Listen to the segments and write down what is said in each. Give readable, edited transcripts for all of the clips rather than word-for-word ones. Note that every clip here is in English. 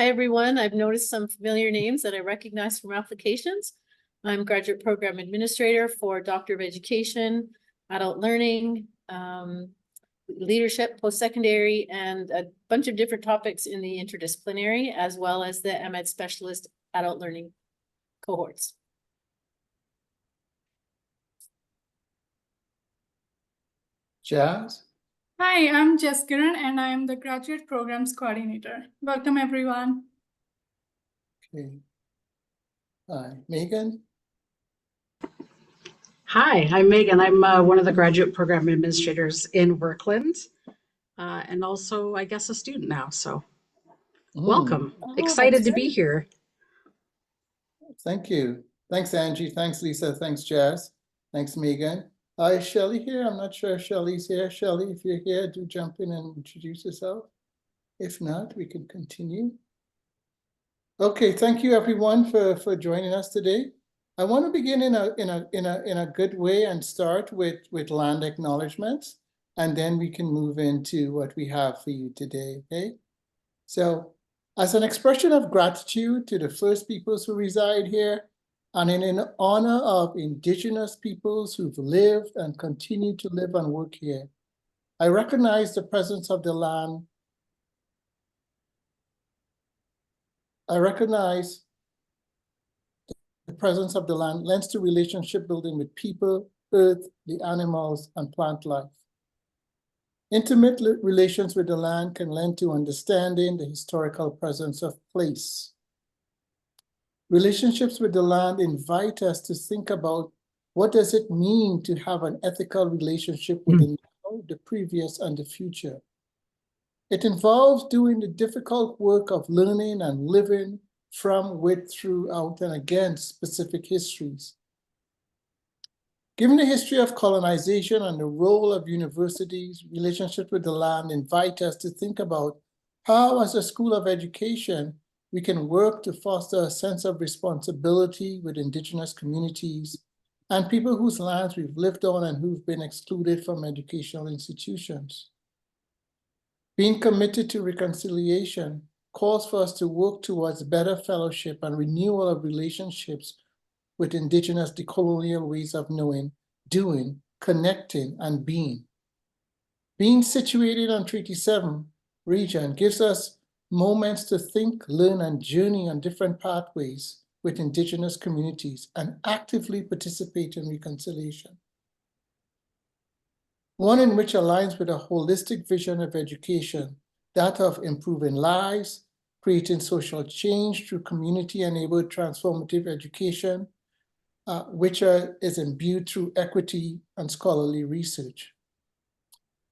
everyone. I've noticed some familiar names that I recognize from applications. I'm Graduate Program Administrator for Doctor of Education, Adult Learning, Leadership, Post-Secondary, and a bunch of different topics in the interdisciplinary, as well as the MEd Specialist Adult Learning cohorts. Jazz? Hi, I'm Jess Kiran and I am the Graduate Programs Coordinator. Welcome, everyone. Okay. Hi, Megan? Hi, I'm Megan. I'm one of the Graduate Program Administrators in Werklund, and also, I guess, a student now. So welcome. Excited to be here. Thank you. Thanks, Angie. Thanks, Lisa. Thanks, Jazz. Thanks, Megan. Is Shelley here? I'm not sure if Shelley's here. Shelley, if you're here, do jump in and introduce yourself. If not, we can continue. Okay, thank you everyone for joining us today. I want to begin in a good way and start with land acknowledgements, and then we can move into what we have for you today. Okay, so as an expression of gratitude to the First Peoples who reside here, and in honor of Indigenous peoples who've lived and continue to live and work here, I recognize the presence of the land. I recognize the presence of the land lends to relationship building with people, earth, the animals, and plant life. Intimate relations with the land can lend to understanding the historical presence of place. Relationships with the land invite us to think about what does it mean to have an ethical relationship with the now, the previous, and the future. It involves doing the difficult work of learning and living from, with, throughout, and against specific histories. Given the history of colonization and the role of universities, relationships with the land invite us to think about how, as a school of education, we can work to foster a sense of responsibility with Indigenous communities and people whose lands we've lived on and who've been excluded from educational institutions. Being committed to reconciliation calls for us to work towards better fellowship and renewal of relationships with Indigenous decolonial ways of knowing, doing, connecting, and being. Being situated on Treaty 7 region gives us moments to think, learn, and journey on different pathways with Indigenous communities and actively participate in reconciliation. One in which aligns with a holistic vision of education, that of improving lives, creating social change through community-enabled transformative education, which is imbued through equity and scholarly research.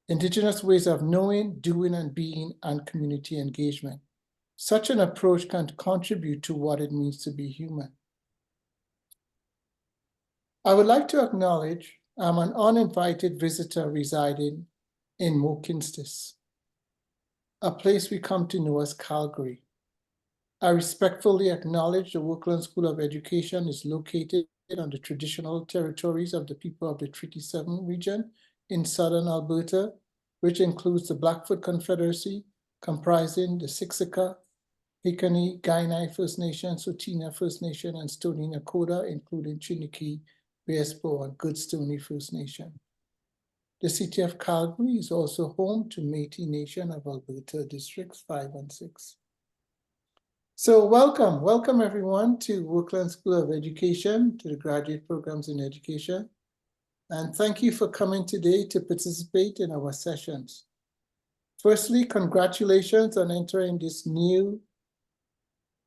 Indigenous ways of knowing, doing, and being, and community engagement. Such an approach can contribute to what it means to be human. I would like to acknowledge I'm an uninvited visitor residing in Mohkinstsis, a place we come to know as Calgary. I respectfully acknowledge the Werklund School of Education is located on the traditional territories of the people of the Treaty 7 region in southern Alberta, which includes the Blackfoot Confederacy, comprising the Siksika, Piikani, Kainai First Nation, Tsuut'ina First Nation, and Stoney Nakoda, including Chiniki, Bearspaw, and Goodstoney First Nation. The city of Calgary is also home to Métis Nation of Alberta Districts 5 and 6. So welcome everyone to Werklund School of Education, to the Graduate Programs in Education. And thank you for coming today to participate in our sessions. Firstly, congratulations on entering this new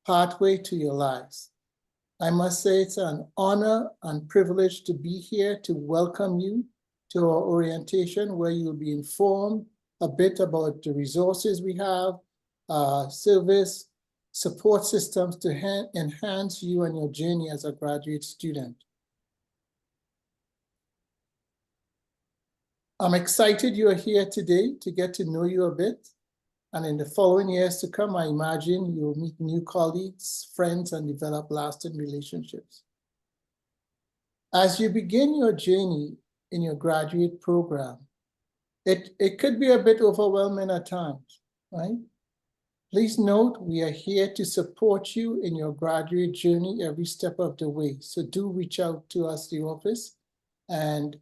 pathway to your lives. I must say it's an honor and privilege to be here to welcome you to our orientation, where you'll be informed a bit about the resources we have, service, support systems to enhance you and your journey as a graduate student. I'm excited you are here today to get to know you a bit. And in the following years to come, I imagine you'll meet new colleagues, friends, and develop lasting relationships. As you begin your journey in your graduate program, it could be a bit overwhelming at times, right? Please note, we are here to support you in your graduate journey every step of the way. So do reach out to us, the office, and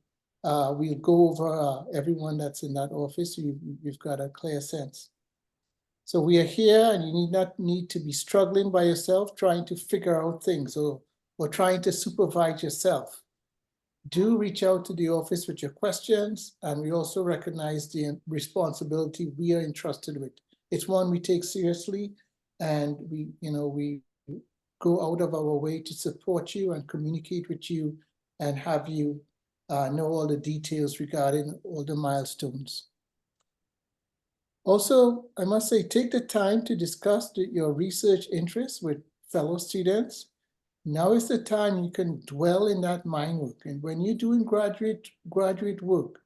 we'll go over everyone that's in that office. So you've got a clear sense. So we are here, and you need not need to be struggling by yourself, trying to figure out things or trying to supervise yourself. Do reach out to the office with your questions, and we also recognize the responsibility we are entrusted with. It's one we take seriously, and we go out of our way to support you and communicate with you and have you know all the details regarding all the milestones. Also, I must say, take the time to discuss your research interests with fellow students. Now is the time you can dwell in that mind work. And when you're doing graduate work,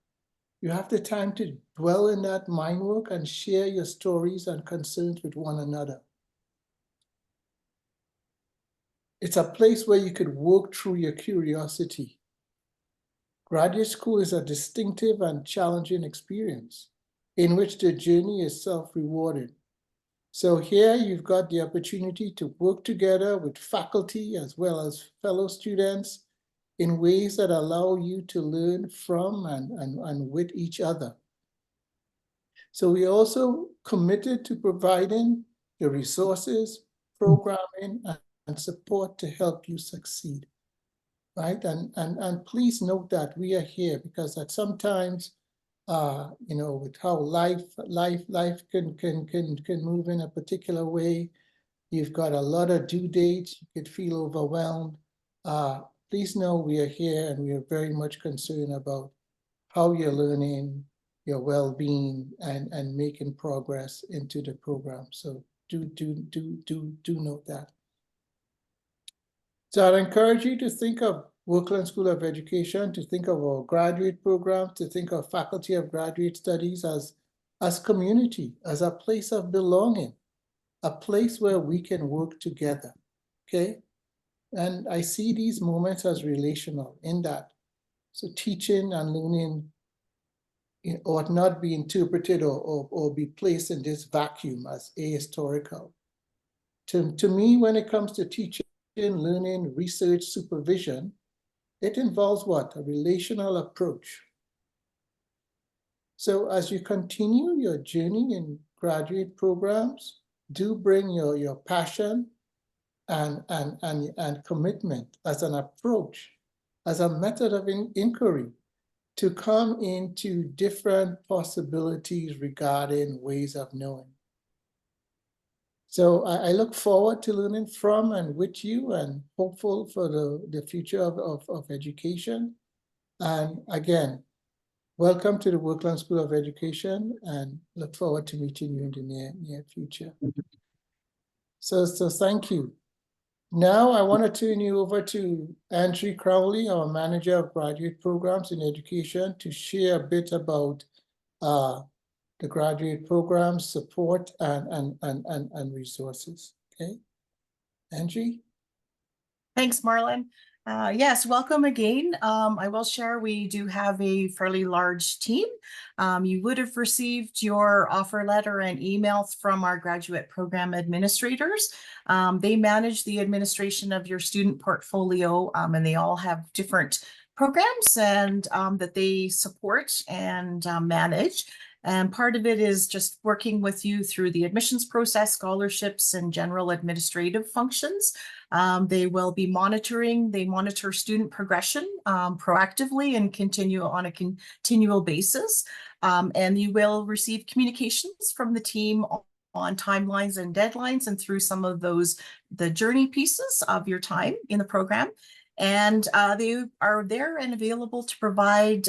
you have the time to dwell in that mind work and share your stories and concerns with one another. It's a place where you could work through your curiosity. Graduate school is a distinctive and challenging experience in which the journey is self-rewarding. So here you've got the opportunity to work together with faculty as well as fellow students in ways that allow you to learn from and with each other. So we're also committed to providing the resources, programming, and support to help you succeed, right? And please note that we are here because that sometimes, with how life can move in a particular way, you've got a lot of due dates, you could feel overwhelmed. Please know we are here and we are very much concerned about how you're learning, your well-being, and making progress into the program. So do note that. So I'd encourage you to think of Werklund School of Education, to think of our graduate program, to think of Faculty of Graduate Studies as community, as a place of belonging, a place where we can work together, okay? And I see these moments as relational in that. So teaching and learning ought not be interpreted or be placed in this vacuum as ahistorical. To me, when it comes to teaching, learning, research, supervision, it involves what? A relational approach. So as you continue your journey in graduate programs, do bring your passion and commitment as an approach, as a method of inquiry to come into different possibilities regarding ways of knowing. So I look forward to learning from and with you and hopeful for the future of education. And again, welcome to the Werklund School of Education and look forward to meeting you in the near future. So thank you. Now I want to turn you over to Andrew Crowley, our Manager of Graduate Programs in Education, to share a bit about the graduate program support and resources. Okay, Angie. Thanks, Marlon. Yes, welcome again. I will share we do have a fairly large team. You would have received your offer letter and emails from our graduate program administrators. They manage the administration of your student portfolio, and they all have different programs and that they support and manage. And part of it is just working with you through the admissions process, scholarships, and general administrative functions. They will be they monitor student progression proactively and continue on a continual basis. And you will receive communications from the team on timelines and deadlines and through some of the journey pieces of your time in the program. And they are there and available to provide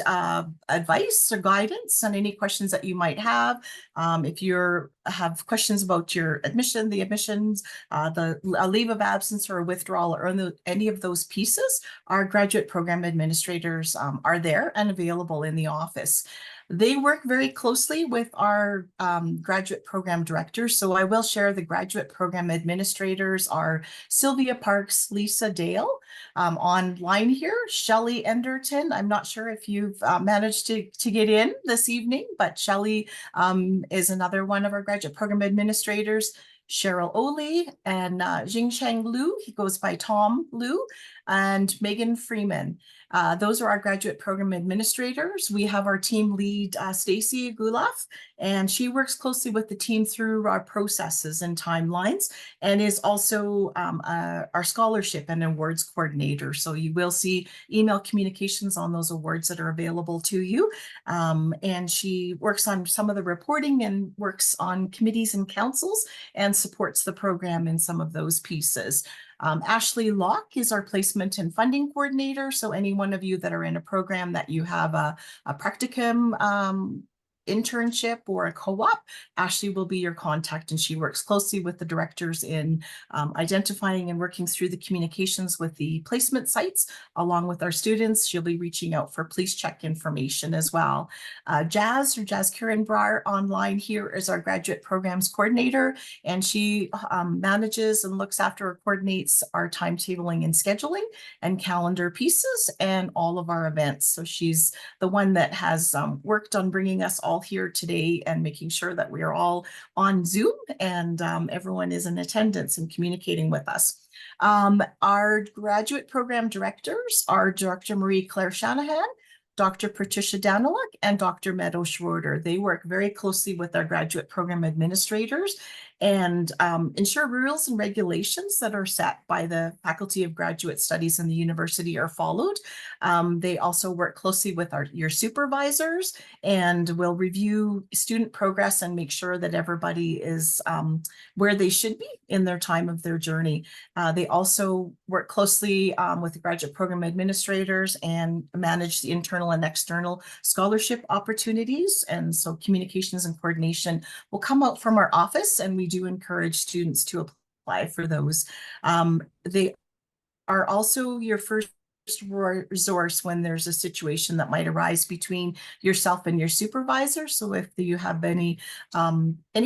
advice or guidance on any questions that you might have. If you have questions about your admission, the admissions, a leave of absence or a withdrawal or any of those pieces, our graduate program administrators are there and available in the office. They work very closely with our graduate program directors. So I will share the graduate program administrators are Sylvia Parks, Lisa Dale. Online here, Shelley Enderton. I'm not sure if you've managed to get in this evening, but Shelley is another one of our graduate program administrators. Cheryl Oley and Jingsheng Liu, he goes by Tom Liu, and Megan Freeman. Those are our graduate program administrators. We have our team lead, Stacy Gulaf, and she works closely with the team through our processes and timelines, and is also our scholarship and awards coordinator. So you will see email communications on those awards that are available to you. And she works on some of the reporting and works on committees and councils and supports the program in some of those pieces. Ashley Locke is our placement and funding coordinator. So any one of you that are in a program that you have a practicum internship or a co-op, Ashley will be your contact, and she works closely with the directors in identifying and working through the communications with the placement sites along with our students. She'll be reaching out for police check information as well. Jazz Kieran Brar online here is our graduate programs coordinator, and she manages and looks after or coordinates our timetabling and scheduling and calendar pieces and all of our events. So she's the one that has worked on bringing us all here today and making sure that we are all on Zoom and everyone is in attendance and communicating with us. Our graduate program directors are Dr. Marie Claire Shanahan, Dr. Patricia Daniluk, and Dr. Meadow Schroeder. They work very closely with our graduate program administrators and ensure rules and regulations that are set by the Faculty of Graduate Studies in the university are followed. They also work closely with your supervisors and will review student progress and make sure that everybody is where they should be in their time of their journey. They also work closely with the graduate program administrators and manage the internal and external scholarship opportunities. And so communications and coordination will come out from our office, and we do encourage students to apply for those. They are also your first resource when there's a situation that might arise between yourself and your supervisor. So if you have any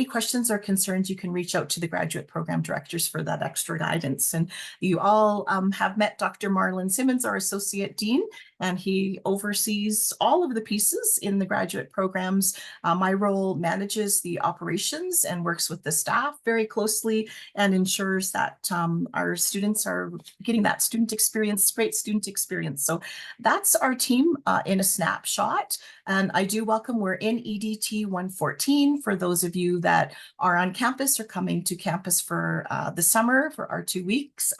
questions or concerns, you can reach out to the graduate program directors for that extra guidance. And you all have met Dr. Marlon Simmons, our associate dean, and he oversees all of the pieces in the graduate programs. My role manages the operations and works with the staff very closely and ensures that our students are getting that student experience, great student experience. So that's our team in a snapshot. And I do welcome, we're in EDT 114 for those of you that are on campus or coming to campus for the summer for our 2 weeks.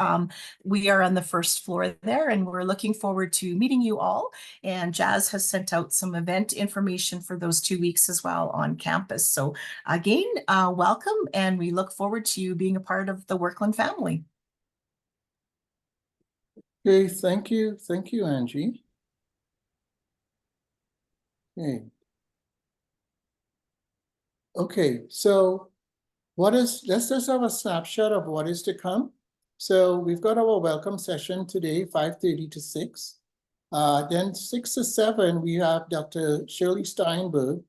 We are on the first floor there, and we're looking forward to meeting you all. And Jazz has sent out some event information for those 2 weeks as well on campus. So again, welcome, and we look forward to you being a part of the Werklund family. Okay, thank you, Angie. Okay, so let's just have a snapshot of what is to come. So we've got our welcome session today, 5:30 to 6. Then 6 to 7, we have Dr. Shirley Steinberg,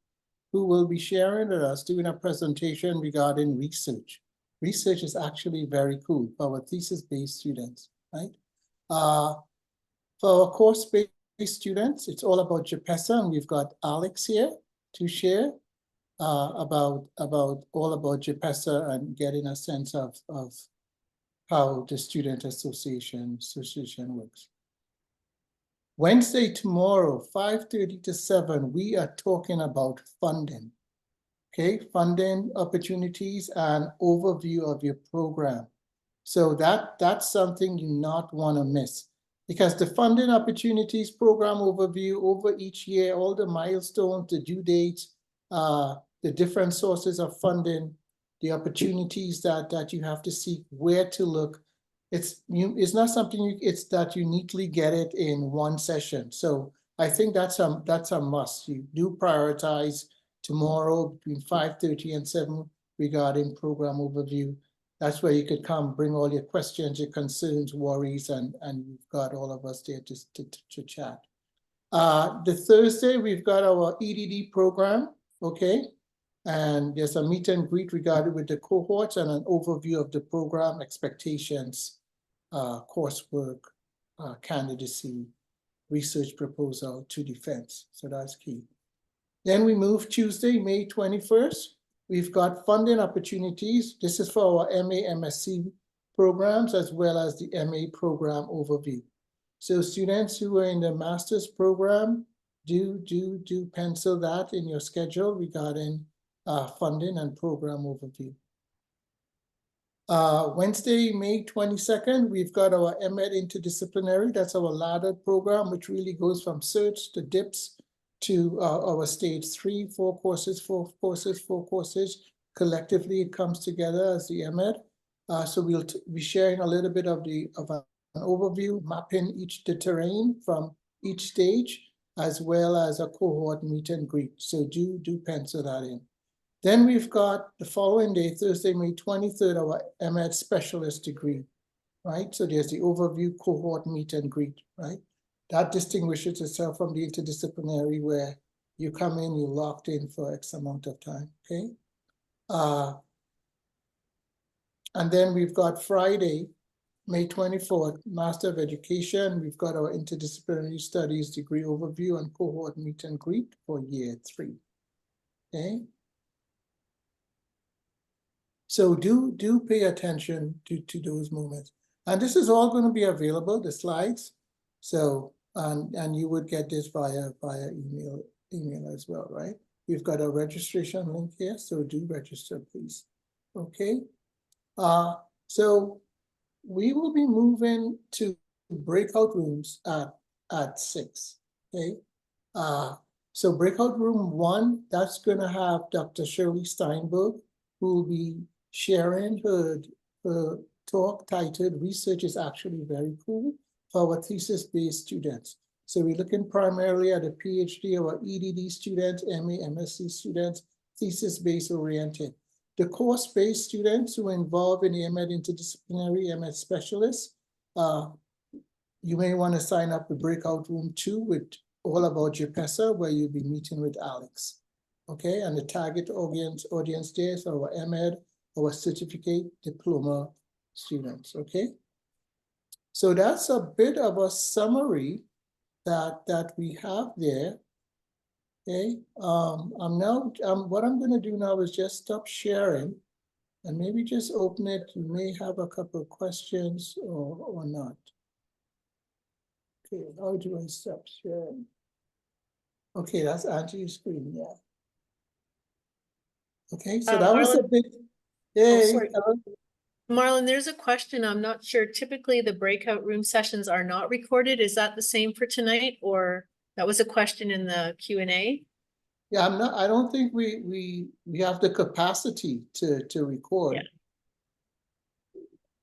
who will be sharing with us, doing a presentation regarding research. Research is actually very cool for our thesis-based students, right? For our course-based students, it's all about JPESA, and we've got Alex here to share about all about JPESA and getting a sense of how the Student Association works. Wednesday, tomorrow, 5:30 to 7, we are talking about funding. Okay, funding opportunities and overview of your program. So that's something you not want to miss, because the funding opportunities, program overview over each year, all the milestones, the due dates, the different sources of funding, the opportunities that you have to seek, where to look. It's not something it's that you neatly get it in one session. So I think that's a must. You do prioritize tomorrow between 5:30 and 7 regarding program overview. That's where you could come, bring all your questions, your concerns, worries, and you've got all of us there to chat. The Thursday, we've got our EDD program, okay? And there's a meet and greet regarding with the cohorts and an overview of the program expectations, coursework, candidacy, research proposal to defense. So that's key. Then we move Tuesday, May 21st. We've got funding opportunities. This is for our MA, MSc programs as well as the MA program overview. So students who are in the master's program, do pencil that in your schedule regarding funding and program overview. Wednesday, May 22nd, we've got our MEd Interdisciplinary. That's our ladder program, which really goes from search to DIPS to our stage 3, 4 courses. Collectively, it comes together as the MEd. So we'll be sharing a little bit of an overview, mapping the terrain from each stage, as well as a cohort meet and greet. So do pencil that in. Then we've got the following day, Thursday, May 23rd, our MEd specialist degree, right? So there's the overview, cohort meet and greet, right? That distinguishes itself from the interdisciplinary where you come in, you're locked in for X amount of time, okay? And then we've got Friday, May 24th, Master of Education. We've got our interdisciplinary studies degree overview and cohort meet and greet for year 3, okay? So do pay attention to those moments. And this is all going to be available, the slides. So, and you would get this via email as well, right? We've got a registration link here, so do register, please. Okay. So we will be moving to breakout rooms at 6, okay? So breakout room 1, that's going to have Dr. Shirley Steinberg, who will be sharing her talk titled "Research is Actually Very Cool" for our thesis-based students. So we're looking primarily at a PhD or EDD students, MA, MSc students, thesis-based oriented. The course-based students who are involved in the MEd Interdisciplinary, MEd Specialists, you may want to sign up with Breakout Room 2 with all about JPESA, where you'll be meeting with Alex. Okay, and the target audience there is our MEd, our certificate diploma students, okay? So that's a bit of a summary that we have there, okay? What I'm gonna do now is just stop sharing and maybe just open it. You may have a couple of questions or not. Okay, how do I stop sharing? Okay, that's Angie's screen, yeah. Okay, so that was a bit. Hey, sorry. Marlon, there's a question. I'm not sure. Typically, the breakout room sessions are not recorded. Is that the same for tonight, or that was a question in the Q&A? Yeah, I don't think we have the capacity to record. Yeah.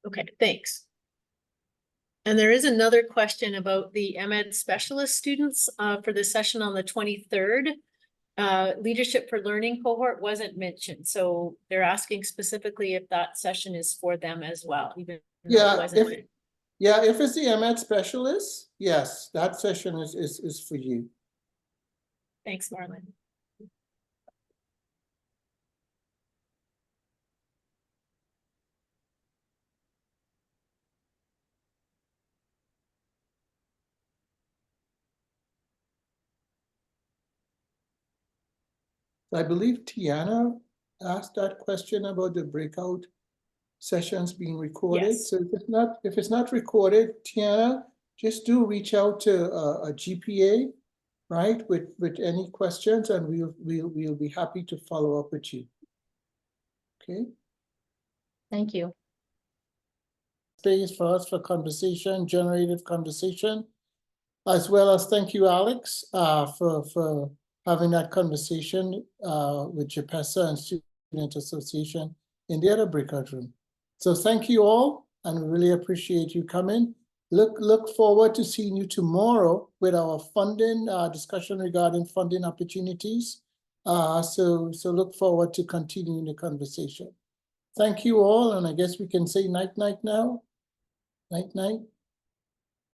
Okay, thanks. And there is another question about the MEd specialist students for the session on the 23rd. Leadership for Learning cohort wasn't mentioned, so they're asking specifically if that session is for them as well, even though it wasn't. If it's the MEd specialist, yes, that session is for you. Thanks, Marlon. I believe Tiana asked that question about the breakout sessions being recorded. Yes. So if it's not recorded, Tiana, just do reach out to a GPA, right, with any questions, and we'll be happy to follow up with you. Okay. Thank you. Space for us for conversation, generative conversation, as well as thank you, Alex, for having that conversation with JPESA and Student Association in the other breakout room. So thank you all, and we really appreciate you coming. Look forward to seeing you tomorrow with our funding discussion regarding funding opportunities. So look forward to continuing the conversation. Thank you all, and I guess we can say night now. Night.